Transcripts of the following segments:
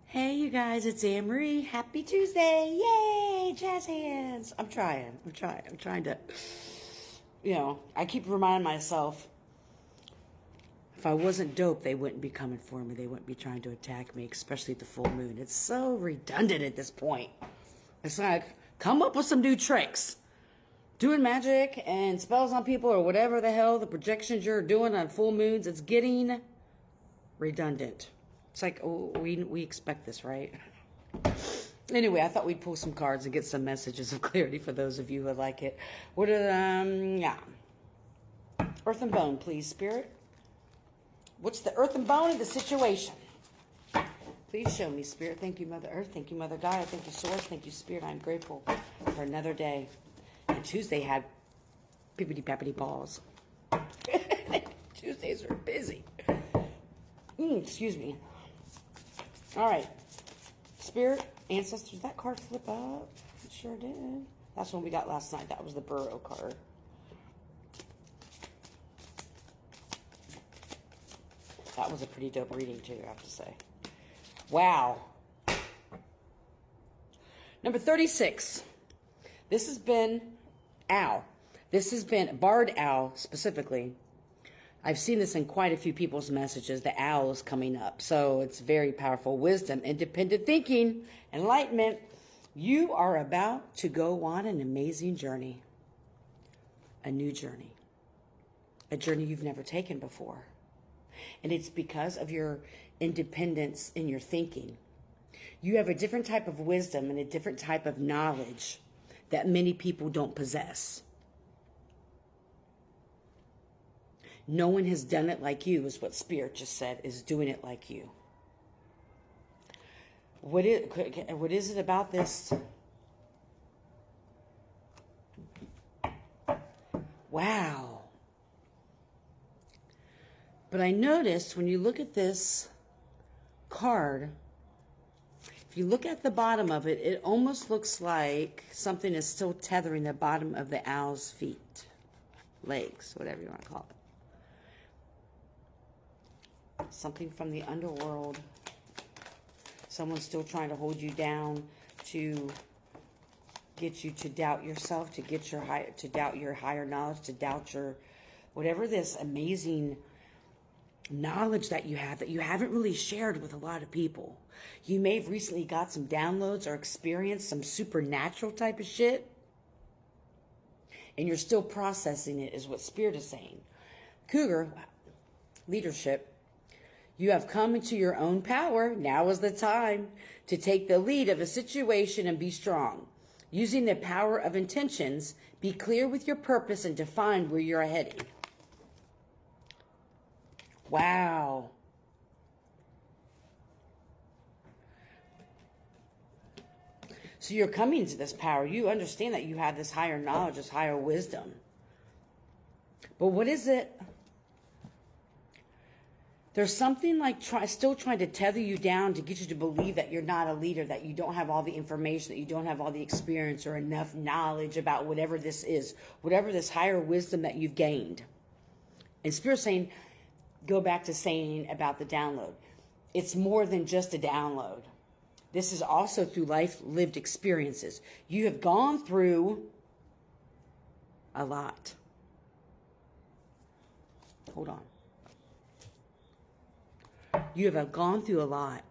Hey, you guys, it's Anne Marie. Happy Tuesday. Yay, jazz hands. I'm trying to, I keep reminding myself if I wasn't dope, they wouldn't be coming for me. They wouldn't be trying to attack me, especially at the full moon. It's so redundant at this point. It's like, come up with some new tricks. Doing magic and spells on people or whatever the hell the projections you're doing on full moons, it's getting redundant. It's like, oh, we expect this, right? Anyway, I thought we'd pull some cards and get some messages of clarity for those of you who like it. What yeah. Earth and bone, please, Spirit. What's the earth and bone of the situation? Please show me, Spirit. Thank you, Mother Earth. Thank you, Mother Gaia. Thank you, Source. Thank you, Spirit. I'm grateful for another day. And Tuesday had pippity-pappity balls. Tuesdays are busy. Excuse me. All right. Spirit, ancestors, that card flip up? It sure did. That's one we got last night. That was the Burrow card. That was a pretty dope reading, too, I have to say. Wow. Number 36. This has been Owl. This has been Barred Owl, specifically. I've seen this in quite a few people's messages. The owl is coming up. So it's very powerful. Wisdom, independent thinking, enlightenment. You are about to go on an amazing journey. A new journey. A journey you've never taken before. And it's because of your independence in your thinking. You have a different type of wisdom and a different type of knowledge that many people don't possess. No one has done it like you, is what Spirit just said, is doing it like you. What is it about this? Wow. But I noticed when you look at this card, if you look at the bottom of it, it almost looks like something is still tethering the bottom of the owl's feet, legs, whatever you want to call it. Something from the underworld. Someone's still trying to hold you down, to get you to doubt yourself, to get to doubt your higher knowledge, to doubt your whatever this amazing knowledge that you have that you haven't really shared with a lot of people. You may have recently got some downloads or experienced some supernatural type of shit, and you're still processing it, is what Spirit is saying. Cougar, leadership. You have come into your own power. Now is the time to take the lead of a situation and be strong. Using the power of intentions, be clear with your purpose and define where you're heading. Wow. So you're coming to this power. You understand that you have this higher knowledge, this higher wisdom. But what is it? There's something like still trying to tether you down to get you to believe that you're not a leader, that you don't have all the information, that you don't have all the experience or enough knowledge about whatever this is, whatever this higher wisdom that you've gained. And Spirit's saying, go back to saying about the download. It's more than just a download. This is also through life lived experiences. You have gone through a lot. Hold on. You have gone through a lot.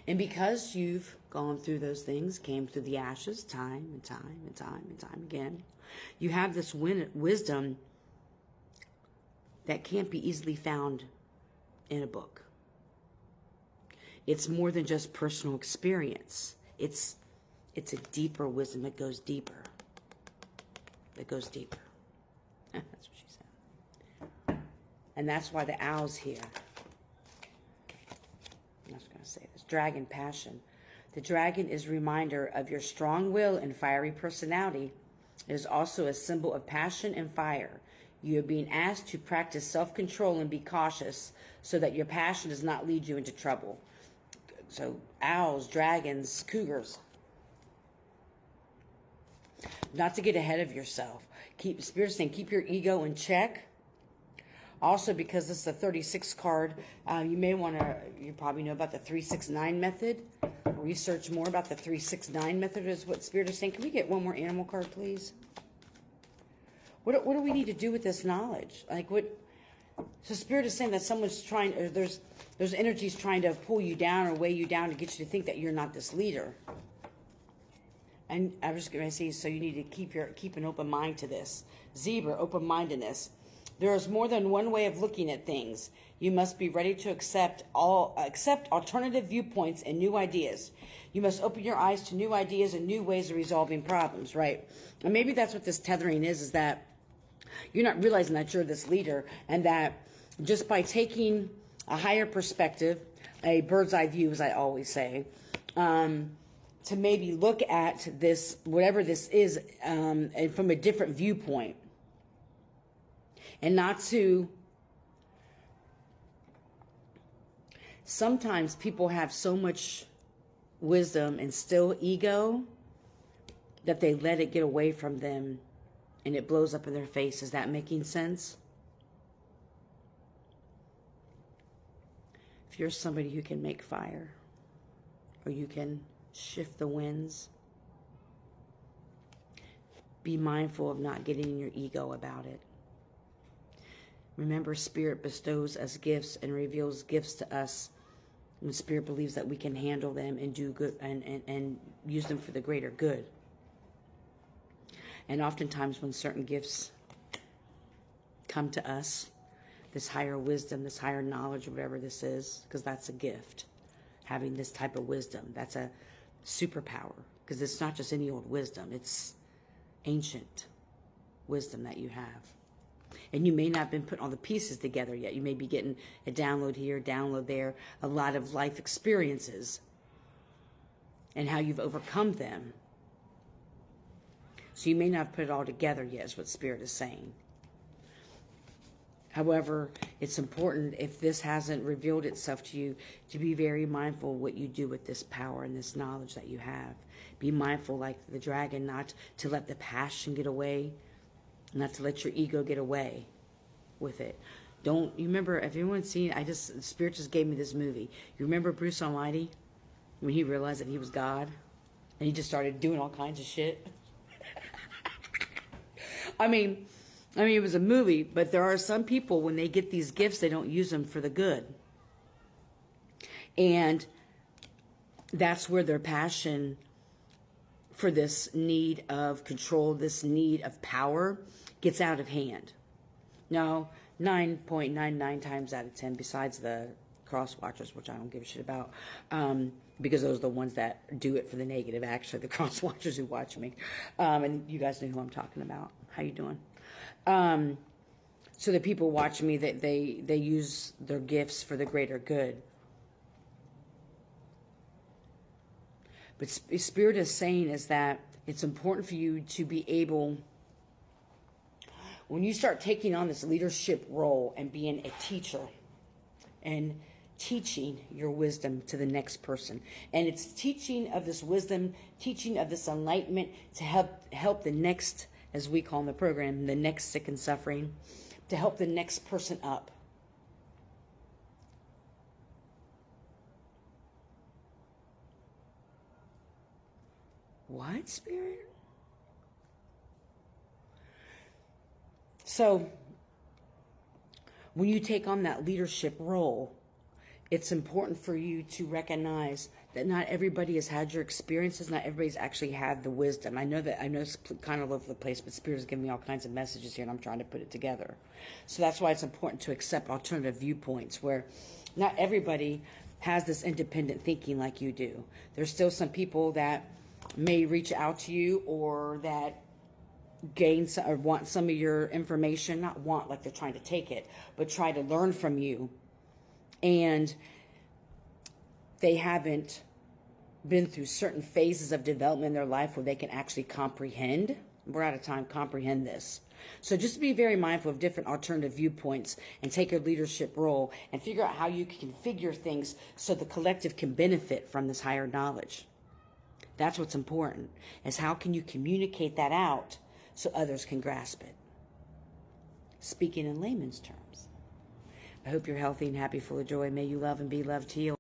And because you've gone through those things, came through the ashes time and time and time and time again, you have this wisdom that can't be easily found in a book. It's more than just personal experience. It's a deeper wisdom that goes deeper. That goes deeper. That's what she said. And that's why the owl's here. I'm just going to say this. Dragon passion. The dragon is a reminder of your strong will and fiery personality. It is also a symbol of passion and fire. You are being asked to practice self-control and be cautious so that your passion does not lead you into trouble. So owls, dragons, cougars. Not to get ahead of yourself. Spirit saying, keep your ego in check. Also, because this is a 36 card, you may want to, you probably know about the 369 method. Research more about the 369 method is what Spirit is saying. Can we get one more animal card, please? What do we need to do with this knowledge? Like what? So Spirit is saying that someone's trying, or there's energies trying to pull you down or weigh you down to get you to think that you're not this leader. And I was just going to say, so you need to keep an open mind to this. Zebra, open-mindedness. There is more than one way of looking at things. You must be ready to accept alternative viewpoints and new ideas. You must open your eyes to new ideas and new ways of resolving problems, right? And maybe that's what this tethering is that you're not realizing that you're this leader, and that just by taking a higher perspective, a bird's eye view, as I always say, to maybe look at this, whatever this is, and from a different viewpoint. And not to, sometimes people have so much wisdom and still ego that they let it get away from them and it blows up in their face. Is that making sense? If you're somebody who can make fire, or you can shift the winds, be mindful of not getting in your ego about it. Remember, Spirit bestows us gifts and reveals gifts to us when Spirit believes that we can handle them and do good and use them for the greater good. And oftentimes when certain gifts come to us, this higher wisdom, this higher knowledge, whatever this is, because that's a gift, having this type of wisdom, that's a superpower, because it's not just any old wisdom, it's ancient wisdom that you have. And you may not have been putting all the pieces together yet. You may be getting a download here, download there, a lot of life experiences and how you've overcome them. So you may not have put it all together yet, is what Spirit is saying. However, it's important, if this hasn't revealed itself to you, to be very mindful what you do with this power and this knowledge that you have. Be mindful, like the dragon, not to let the passion get away, not to let your ego get away with it. You remember, if anyone's seen, Spirit just gave me this movie. You remember Bruce Almighty? When he realized that he was God? And he just started doing all kinds of shit? I mean, it was a movie, but there are some people, when they get these gifts, they don't use them for the good. And that's where their passion for this need of control, this need of power, gets out of hand. Now, 9.99 times out of 10, besides the cross watchers, which I don't give a shit about, because those are the ones that do it for the negative, actually, the cross watchers who watch me. And you guys know who I'm talking about. How you doing? So the people watching me, that they use their gifts for the greater good. But Spirit is saying is that it's important for you to be able, when you start taking on this leadership role and being a teacher and teaching your wisdom to the next person. And it's teaching of this wisdom, teaching of this enlightenment to help the next, as we call in the program, the next sick and suffering, to help the next person up. What, Spirit? So, when you take on that leadership role, it's important for you to recognize that not everybody has had your experiences, not everybody's actually had the wisdom. I know it's kind of all over the place, but Spirit is giving me all kinds of messages here, and I'm trying to put it together. So that's why it's important to accept alternative viewpoints, where not everybody has this independent thinking like you do. There's still some people that may reach out to you, or that gain some, or want some of your information, not want like they're trying to take it, but try to learn from you. And they haven't been through certain phases of development in their life where they can actually comprehend. We're out of time. Comprehend this. So just be very mindful of different alternative viewpoints and take your leadership role and figure out how you can configure things so the collective can benefit from this higher knowledge. That's what's important, is how can you communicate that out so others can grasp it. Speaking in layman's terms. I hope you're healthy and happy, full of joy. May you love and be loved, heal.